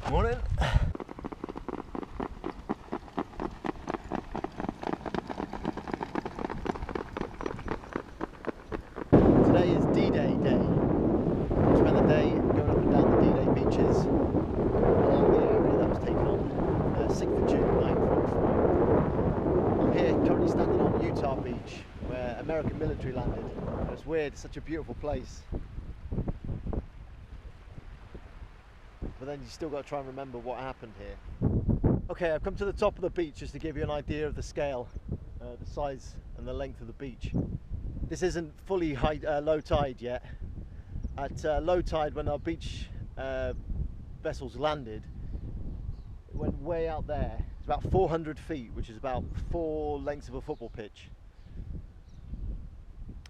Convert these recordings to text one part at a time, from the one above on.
Morning. Today is D-Day day. Spent the day going up and down the D-Day beaches along the area that was taken on 6th of June 1944. I'm here currently standing on Utah Beach where American military landed. It's weird, it's such a beautiful place. But then you still got to try and remember what happened here. Okay, I've come to the top of the beach just to give you an idea of the scale, the size and the length of the beach. This isn't fully low tide yet. At low tide, when our beach vessels landed, it went way out there. It's about 400 feet, which is about 4 lengths of a football pitch.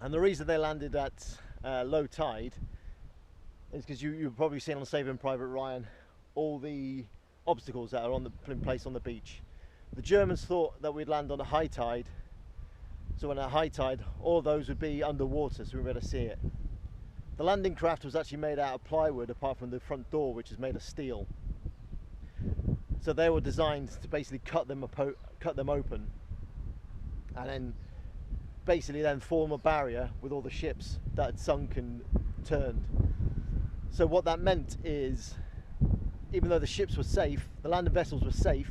And the reason they landed at low tide is because you've probably seen on Saving Private Ryan all the obstacles that are in place on the beach. The Germans thought that we'd land on a high tide, so when at high tide all those would be underwater, so we were able to see it. The landing craft was actually made out of plywood, apart from the front door, which is made of steel. So they were designed to basically cut them open, and then basically then form a barrier with all the ships that had sunk and turned. So what that meant is, even though the ships were safe, the landing vessels were safe,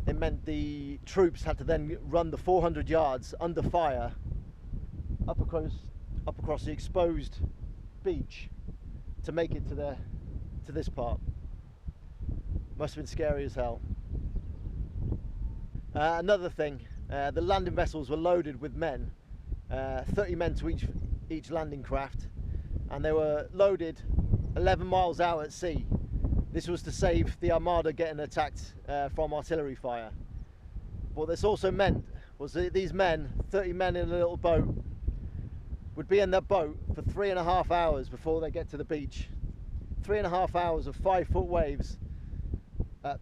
it meant the troops had to then run the 400 yards under fire up across the exposed beach to make it to this part. Must have been scary as hell. Another thing, the landing vessels were loaded with men, 30 men to each landing craft, and they were loaded 11 miles out at sea. This was to save the Armada getting attacked from artillery fire. What this also meant was that these men, 30 men in a little boat, would be in their boat for 3.5 hours before they get to the beach. 3.5 hours of 5-foot waves at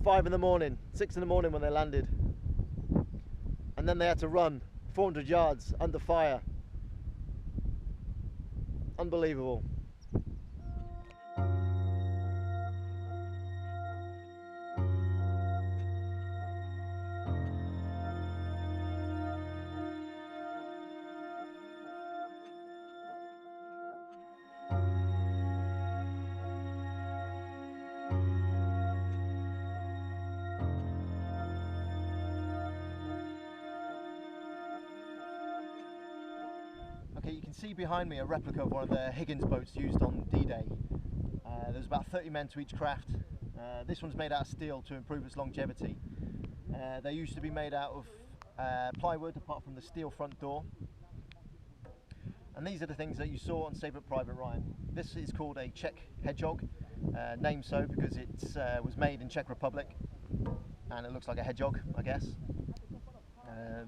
5 in the morning, 6 in the morning when they landed. And then they had to run 400 yards under fire. Unbelievable. Okay, you can see behind me a replica of one of the Higgins boats used on D-Day. There's about 30 men to each craft. This one's made out of steel to improve its longevity. They used to be made out of plywood, apart from the steel front door. And these are the things that you saw on Saving Private Ryan. This is called a Czech hedgehog, named so because it was made in Czech Republic, and it looks like a hedgehog, I guess.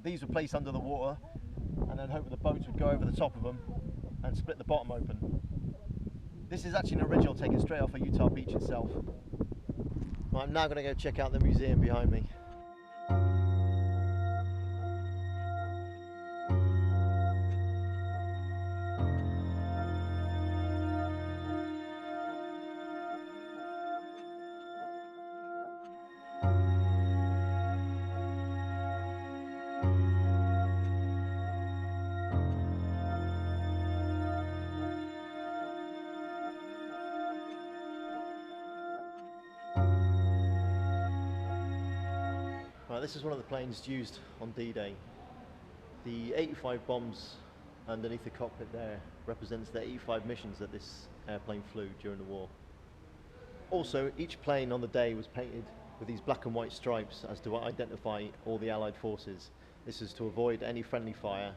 These were placed under the water, and then hoping the boats would go over the top of them and split the bottom open. This is actually an original taken straight off of Utah Beach itself. Right, I'm now going to go check out the museum behind me. Right, this is one of the planes used on D-Day. The 85 bombs underneath the cockpit there represents the 85 missions that this airplane flew during the war. Also, each plane on the day was painted with these black and white stripes as to identify all the Allied forces. This is to avoid any friendly fire,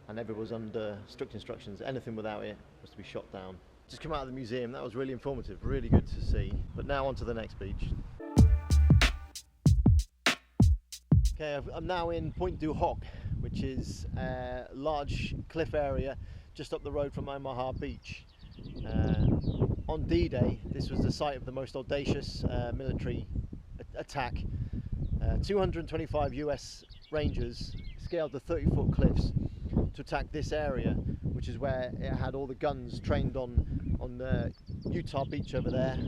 and everyone was under strict instructions. Anything without it was to be shot down. Just come out of the museum, that was really informative, really good to see. But now on to the next beach. Okay, I'm now in Point du Hoc, which is a large cliff area just up the road from Omaha Beach. On D-Day, this was the site of the most audacious military attack. 225 US Rangers scaled the 30-foot cliffs to attack this area, which is where it had all the guns trained on Utah Beach over there.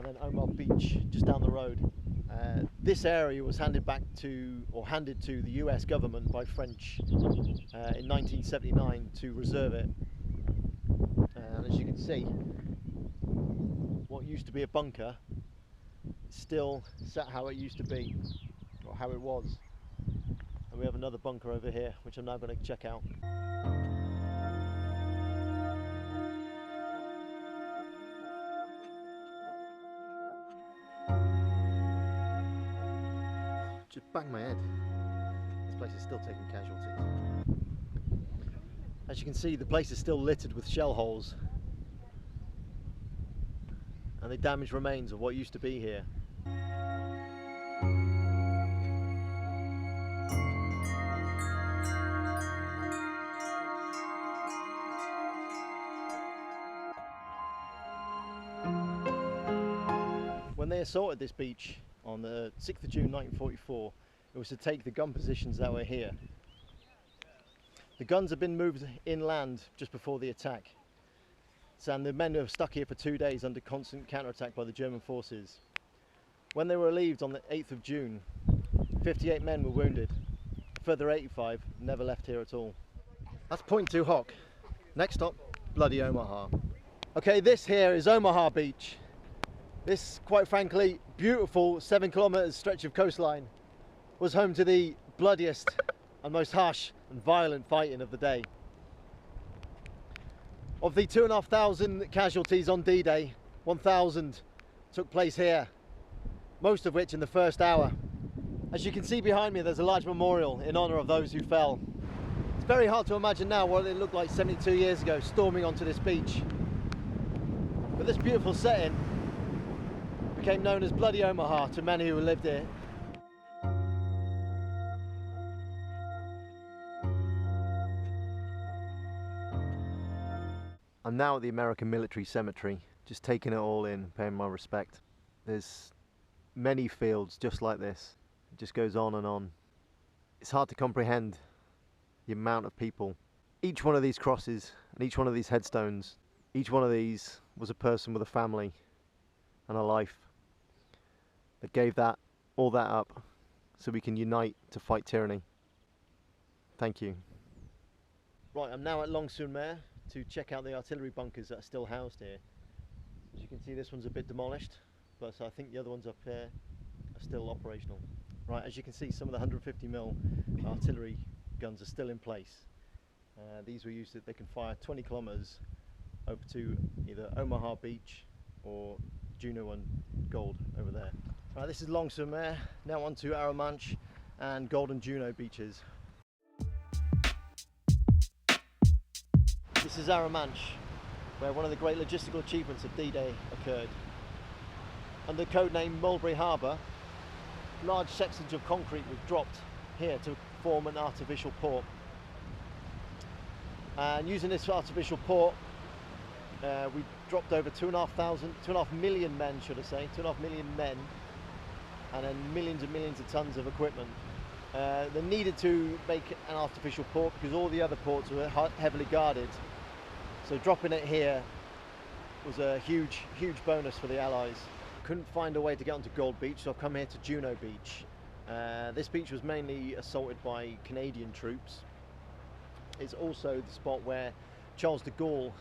and then Omar Beach just down the road. This area was handed to the US government by French in 1979 to reserve it. And as you can see, what used to be a bunker is still sat how it used to be, or how it was. And we have another bunker over here, which I'm now going to check out. Just banged my head. This place is still taking casualties. As you can see, the place is still littered with shell holes and the damaged remains of what used to be here. When they assaulted this beach on the 6th of June 1944, it was to take the gun positions that were here. The guns had been moved inland just before the attack, and the men were stuck here for 2 days under constant counterattack by the German forces. When they were relieved on the 8th of June, 58 men were wounded. A further 85 never left here at all. That's Point 2 Hock. Next stop, bloody Omaha. Okay, this here is Omaha Beach. This, quite frankly, beautiful 7 kilometre stretch of coastline was home to the bloodiest and most harsh and violent fighting of the day. Of the 2,500 casualties on D-Day, 1,000 took place here, most of which in the first hour. As you can see behind me, there's a large memorial in honour of those who fell. It's very hard to imagine now what it looked like 72 years ago, storming onto this beach. But this beautiful setting became known as Bloody Omaha to many who lived here. I'm now at the American Military Cemetery, just taking it all in, paying my respect. There's many fields just like this. It just goes on and on. It's hard to comprehend the amount of people. Each one of these crosses and each one of these headstones, each one of these was a person with a family and a life that gave all that up so we can unite to fight tyranny. Thank you. Right, I'm now at Long-sur-Mer to check out the artillery bunkers that are still housed here. As you can see, this one's a bit demolished, but I think the other ones up here are still operational. Right, as you can see, some of the 150mm artillery guns are still in place. These were used they can fire 20 kilometers over to either Omaha Beach or Juno and Gold over there. Right, this is Long-sur-Mer, now on to Arromanches and Gold and Juno beaches. This is Arromanches, where one of the great logistical achievements of D-Day occurred. Under the code name Mulberry Harbour, large sections of concrete were dropped here to form an artificial port. And using this artificial port, we dropped over 2.5 million men, should I say, 2.5 million men, and then millions and millions of tons of equipment. They needed to make an artificial port because all the other ports were heavily guarded. So dropping it here was a huge bonus for the Allies. Couldn't find a way to get onto Gold Beach, so I've come here to Juno Beach. This beach was mainly assaulted by Canadian troops. It's also the spot where Charles de Gaulle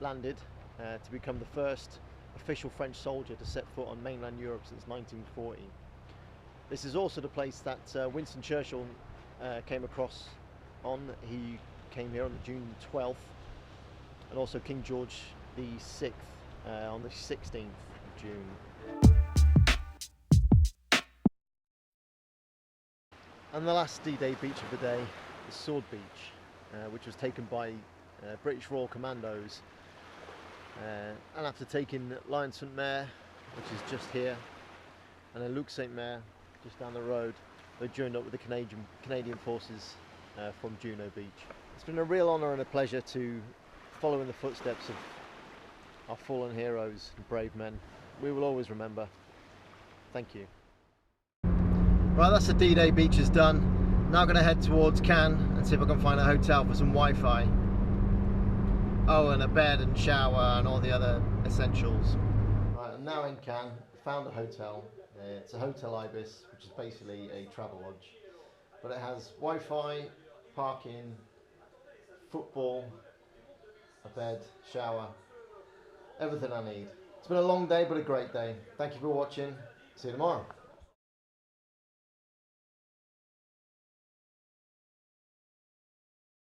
landed to become the first official French soldier to set foot on mainland Europe since 1940. This is also the place that Winston Churchill came across on. He came here on June 12th, and also King George VI on the 16th of June. And the last D-Day beach of the day is Sword Beach, which was taken by British Royal Commandos. And after taking Lion-Saint-Mer, which is just here, and then Luc-Saint-Mer, just down the road, they joined up with the Canadian forces from Juno Beach. It's been a real honour and a pleasure to follow in the footsteps of our fallen heroes and brave men. We will always remember. Thank you. Right, that's the D-Day beaches done. Now I'm going to head towards Cannes and see if I can find a hotel for some Wi-Fi. Oh, and a bed and shower and all the other essentials. Right, I'm now in Cannes. found a hotel. It's a Hotel Ibis, which is basically a travel lodge, but it has Wi-Fi, parking, football, a bed, shower, everything I need. It's been a long day, but a great day. Thank you for watching. See you tomorrow.